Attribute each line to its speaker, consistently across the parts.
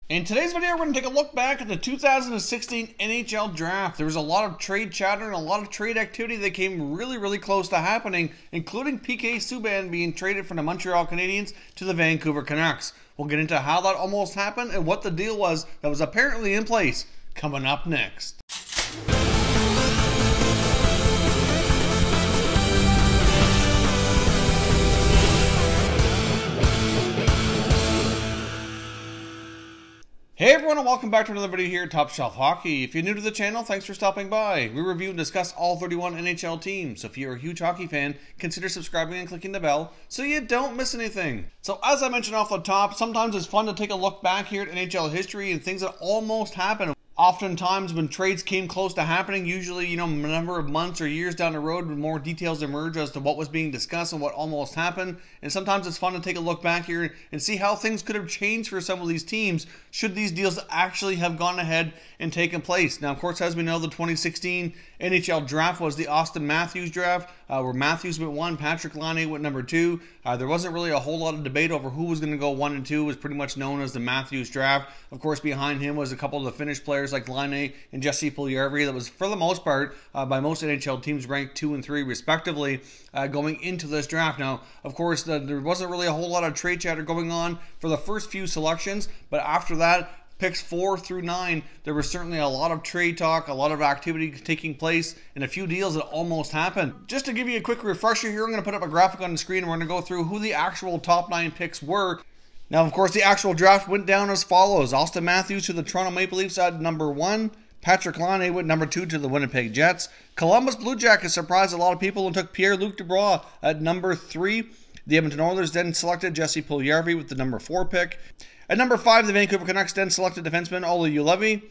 Speaker 1: In today's video, we're going to take a look back at the 2016 NHL Draft. There was a lot of trade chatter and a lot of trade activity that came really close to happening, including PK Subban being traded from the Montreal Canadiens to the Vancouver Canucks. We'll get into how that almost happened and what the deal was that was apparently in place coming up next. Hey everyone, and welcome back to another video here at Top Shelf Hockey. If you're new to the channel, thanks for stopping by. We review and discuss all 31 NHL teams, so if you're a huge hockey fan, consider subscribing and clicking the bell so you don't miss anything. So as I mentioned off the top, sometimes it's fun to take a look back here at NHL history and things that almost happened. Oftentimes when trades came close to happening, usually, a number of months or years down the road, more details emerge as to what was being discussed and what almost happened. And sometimes it's fun to take a look back here and see how things could have changed for some of these teams should these deals actually have gone ahead and taken place. Now, of course, as we know, the 2016 NHL Draft was the Auston Matthews draft, where Matthews went 1, Patrick Laine went number 2. There wasn't really a whole lot of debate over who was going to go 1 and 2. It was pretty much known as the Matthews draft. Of course, behind him was a couple of the Finnish players like Laine and Jesse Puljujärvi that was, for the most part, by most NHL teams ranked 2 and 3 respectively going into this draft. Now, of course, there wasn't really a whole lot of trade chatter going on for the first few selections, but after that, picks 4 through 9, there was certainly a lot of trade talk, a lot of activity taking place, and a few deals that almost happened. Just to give you a quick refresher here, I'm going to put up a graphic on the screen and we're going to go through who the actual top 9 picks were. Now, of course, the actual draft went down as follows. Auston Matthews to the Toronto Maple Leafs at number 1. Patrick Laine went number 2 to the Winnipeg Jets. Columbus Blue Jackets surprised a lot of people and took Pierre-Luc Dubois at number 3. The Edmonton Oilers then selected Jesse Puljujärvi with the number 4 pick. At number 5, the Vancouver Canucks then selected defenseman Olli Juolevi.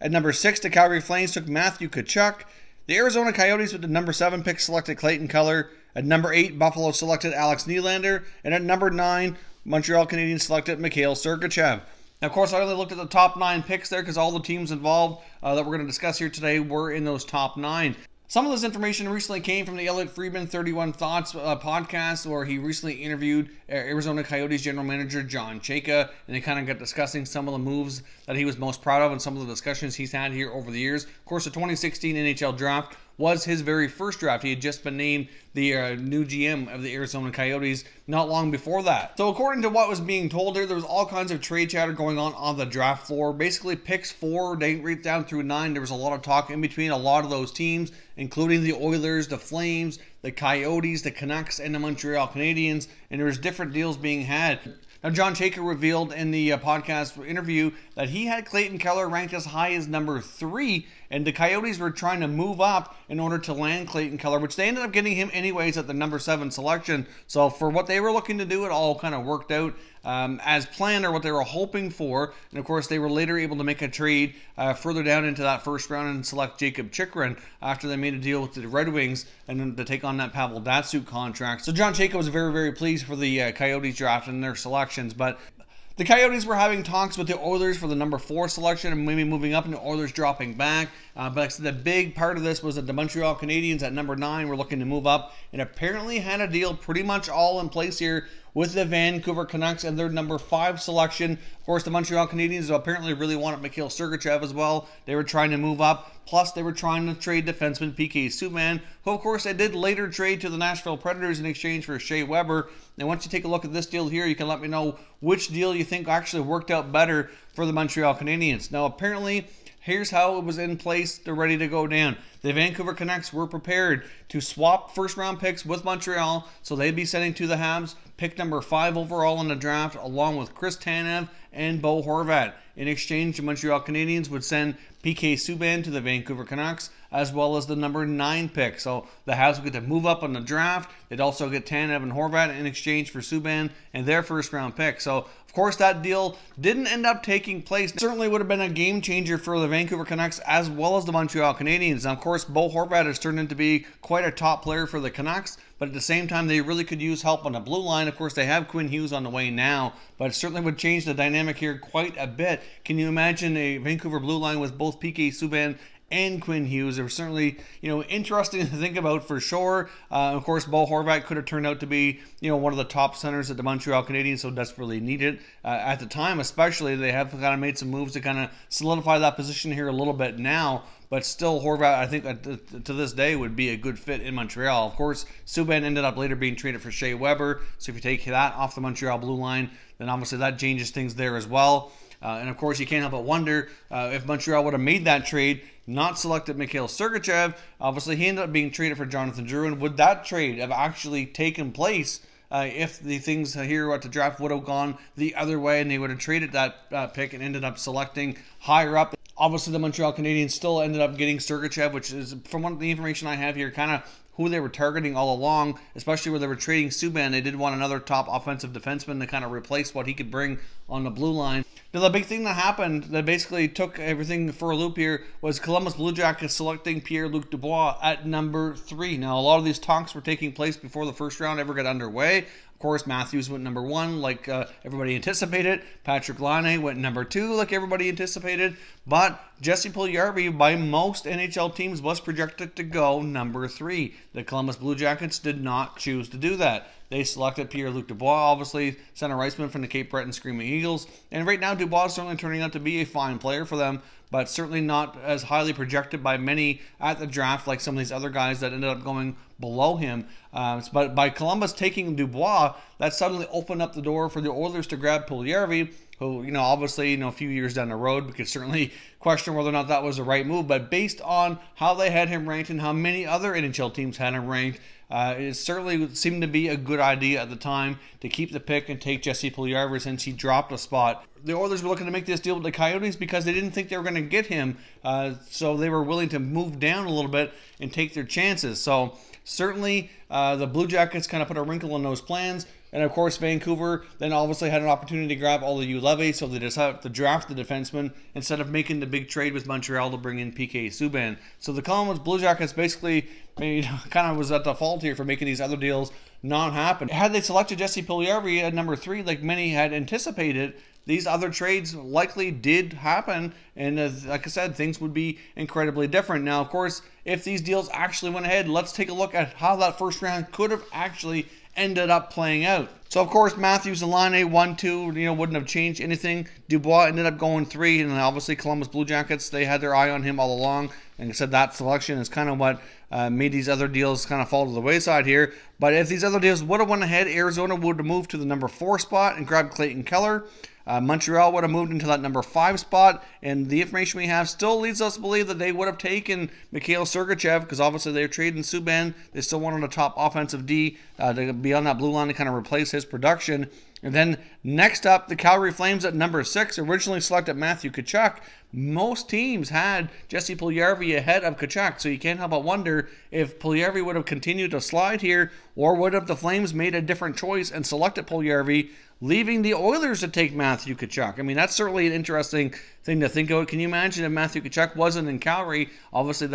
Speaker 1: At number 6, the Calgary Flames took Matthew Tkachuk. The Arizona Coyotes with the number 7 pick selected Clayton Keller. At number 8, Buffalo selected Alex Nylander. And at number 9, Montreal Canadiens selected Mikhail Sergachev. Now, of course, I only looked at the top 9 picks there because all the teams involved that we're going to discuss here today were in those top 9. Some of this information recently came from the Elliot Friedman 31 Thoughts podcast, where he recently interviewed Arizona Coyotes general manager John Chayka, and they kind of got discussing some of the moves that he was most proud of and some of the discussions he's had here over the years. Of course, the 2016 NHL Draft was his very first draft. He had just been named the new GM of the Arizona Coyotes not long before that. So according to what was being told here, there was all kinds of trade chatter going on the draft floor. Basically, picks 4 right down through 9, there was a lot of talk in between a lot of those teams, including the Oilers, the Flames, the Coyotes, the Canucks, and the Montreal Canadiens, and there was different deals being had. Now, John Chayka revealed in the podcast interview that he had Clayton Keller ranked as high as number 3, and the Coyotes were trying to move up in order to land Clayton Keller, which they ended up getting him anyways at the number 7 selection. So for what they were looking to do, it all kind of worked out as planned, or what they were hoping for. And of course, they were later able to make a trade further down into that first round and select Jacob Chychrun after they made a deal with the Red Wings and then to take on that Pavel Datsyuk contract. So John Chayka was very pleased for the Coyotes draft and their selections, but the Coyotes were having talks with the Oilers for the number 4 selection and maybe moving up and the Oilers dropping back. But like I said, the big part of this was that the Montreal Canadiens at number 9 were looking to move up and apparently had a deal pretty much all in place here with the Vancouver Canucks and their number 5 selection. Of course, the Montreal Canadiens apparently really wanted Mikhail Sergachev as well. They were trying to move up. Plus, they were trying to trade defenseman PK Subban, who, of course, they did later trade to the Nashville Predators in exchange for Shea Weber. And once you take a look at this deal here, you can let me know which deal you think actually worked out better for the Montreal Canadiens. Now, apparently, here's how it was in place. They're ready to go down. The Vancouver Canucks were prepared to swap first-round picks with Montreal, so they'd be sending to the Habs pick number 5 overall in the draft, along with Chris Tanev and Bo Horvat. In exchange, the Montreal Canadiens would send PK Subban to the Vancouver Canucks, as well as the number 9 pick. So the Habs would get to move up on the draft. They'd also get Tanev and Horvat in exchange for Subban and their first-round pick. So, of course, that deal didn't end up taking place. It certainly would have been a game changer for the Vancouver Canucks as well as the Montreal Canadiens. Now, of course, Bo Horvat has turned into be quite a top player for the Canucks, but at the same time, they really could use help on the blue line. Of course, they have Quinn Hughes on the way now, but it certainly would change the dynamic here quite a bit. Can you imagine a Vancouver blue line with both PK Subban and Quinn Hughes. It was certainly, interesting to think about for sure. Of course, Bo Horvat could have turned out to be, one of the top centers that the Montreal Canadiens so desperately needed at the time. Especially, they have kind of made some moves to kind of solidify that position here a little bit now. But still, Horvat, I think, to this day, would be a good fit in Montreal. Of course, Subban ended up later being traded for Shea Weber. So if you take that off the Montreal blue line, then obviously that changes things there as well. And of course, you can't help but wonder if Montreal would have made that trade, not selected Mikhail Sergachev. Obviously, he ended up being traded for Jonathan Drouin. Would that trade have actually taken place if the things here at the draft would have gone the other way and they would have traded that pick and ended up selecting higher up? Obviously, the Montreal Canadiens still ended up getting Sergachev, which is, from the information I have here, kind of who they were targeting all along, especially where they were trading Subban. They did want another top offensive defenseman to kind of replace what he could bring on the blue line. Now, the big thing that happened that basically took everything for a loop here was Columbus Blue Jackets selecting Pierre-Luc Dubois at number 3. Now, a lot of these talks were taking place before the first round ever got underway. Of course, Matthews went number 1 like everybody anticipated. Patrick Laine went number 2 like everybody anticipated. But Jesse Puljujarvi, by most NHL teams, was projected to go number 3. The Columbus Blue Jackets did not choose to do that. They selected Pierre-Luc Dubois, obviously center iceman from the Cape Breton Screaming Eagles. And right now, Dubois is certainly turning out to be a fine player for them, but certainly not as highly projected by many at the draft like some of these other guys that ended up going below him. But by Columbus taking Dubois, that suddenly opened up the door for the Oilers to grab Puljujarvi, who, obviously, a few years down the road, we could certainly question whether or not that was the right move. But based on how they had him ranked and how many other NHL teams had him ranked, it certainly seemed to be a good idea at the time to keep the pick and take Jesse Puljujarvi since he dropped a spot. The Oilers were looking to make this deal with the Coyotes because they didn't think they were going to get him, so they were willing to move down a little bit and take their chances. So certainly the Blue Jackets kind of put a wrinkle in those plans. And of course, Vancouver then obviously had an opportunity to grab Olli Juolevi, so they decided to draft the defenseman instead of making the big trade with Montreal to bring in PK Subban. So the Columbus Blue Jackets basically kind of was at the fault here for making these other deals not happen. Had they selected Jesse Puljujarvi at number 3, like many had anticipated, these other trades likely did happen, and like I said, things would be incredibly different. Now, of course, if these deals actually went ahead, let's take a look at how that first round could have actually ended up playing out. So, of course, Matthews and Laine 1, 2, wouldn't have changed anything. Dubois ended up going 3, and obviously Columbus Blue Jackets, they had their eye on him all along. Like I said, that selection is kind of what made these other deals kind of fall to the wayside here. But if these other deals would have went ahead, Arizona would have moved to the number 4 spot and grabbed Clayton Keller. Montreal would have moved into that number 5 spot, and the information we have still leads us to believe that they would have taken Mikhail Sergachev, because obviously they're trading Subban. They still wanted a top offensive D to be on that blue line to kind of replace his production. And then next up, the Calgary Flames at number 6 originally selected Matthew Tkachuk. Most teams had Jesse Puljujarvi ahead of Tkachuk, so you can't help but wonder if Puljujarvi would have continued to slide here, or would have the Flames made a different choice and selected Puljujarvi, leaving the Oilers to take Matthew Tkachuk. I mean, that's certainly an interesting thing to think about. Can you imagine if Matthew Tkachuk wasn't in Calgary? Obviously,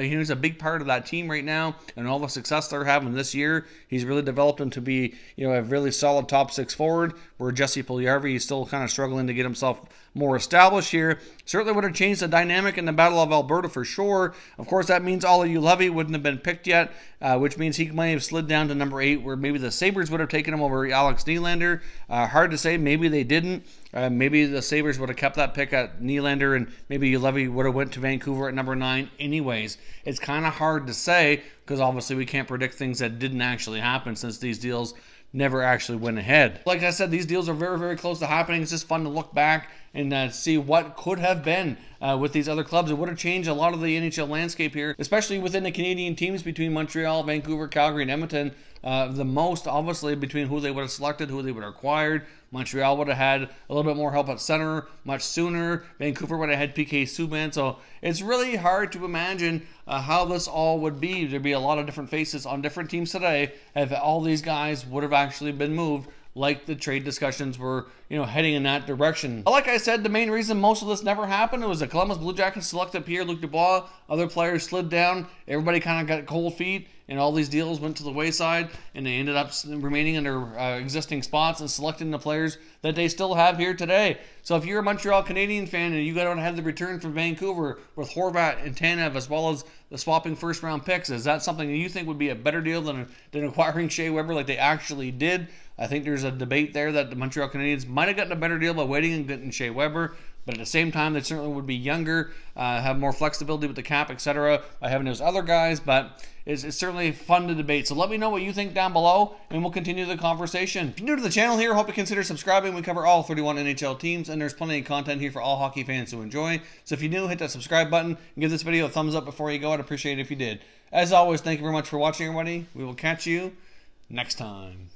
Speaker 1: he's a big part of that team right now, and all the success they're having this year. He's really developed him to be, a really solid top 6 forward, where Jesse Puljujarvi is still kind of struggling to get himself more established here. Certainly would have changed the dynamic in the Battle of Alberta for sure. Of course, that means Olli Juolevi wouldn't have been picked yet, which means he might have slid down to number 8, where maybe the Sabres would have taken him over Alex Nylander. Hard to say. Maybe they didn't. Maybe the Sabres would have kept that pick at Nylander, and maybe Juolevi would have went to Vancouver at number 9 anyways. It's kind of hard to say, because obviously we can't predict things that didn't actually happen, since these deals never actually went ahead. Like I said, these deals are very, very close to happening. It's just fun to look back and see what could have been with these other clubs. It would have changed a lot of the NHL landscape here, especially within the Canadian teams between Montreal, Vancouver, Calgary, and Edmonton. The most, obviously, between who they would have selected, who they would have acquired. Montreal would have had a little bit more help at center much sooner. Vancouver would have had PK Subban. So it's really hard to imagine how this all would be. There'd be a lot of different faces on different teams today if all these guys would have actually been moved, like the trade discussions were, heading in that direction. Like I said, the main reason most of this never happened, it was the Columbus Blue Jackets selected Pierre-Luc Dubois. Other players slid down. Everybody kind of got cold feet. and all these deals went to the wayside, and they ended up remaining in their existing spots and selecting the players that they still have here today. So if you're a Montreal Canadiens fan and you got to have the return from Vancouver with Horvat and Tanev, as well as the swapping first-round picks, is that something that you think would be a better deal than acquiring Shea Weber like they actually did? I think there's a debate there that the Montreal Canadiens might have gotten a better deal by waiting and getting Shea Weber, but at the same time, they certainly would be younger, have more flexibility with the cap, etc., by having those other guys, but it's certainly fun to debate. So let me know what you think down below, and we'll continue the conversation. If you're new to the channel here, hope you consider subscribing. We cover all 31 NHL teams, and there's plenty of content here for all hockey fans to enjoy. So if you're new, hit that subscribe button, and give this video a thumbs up before you go. I'd appreciate it if you did. As always, thank you very much for watching, everybody. We will catch you next time.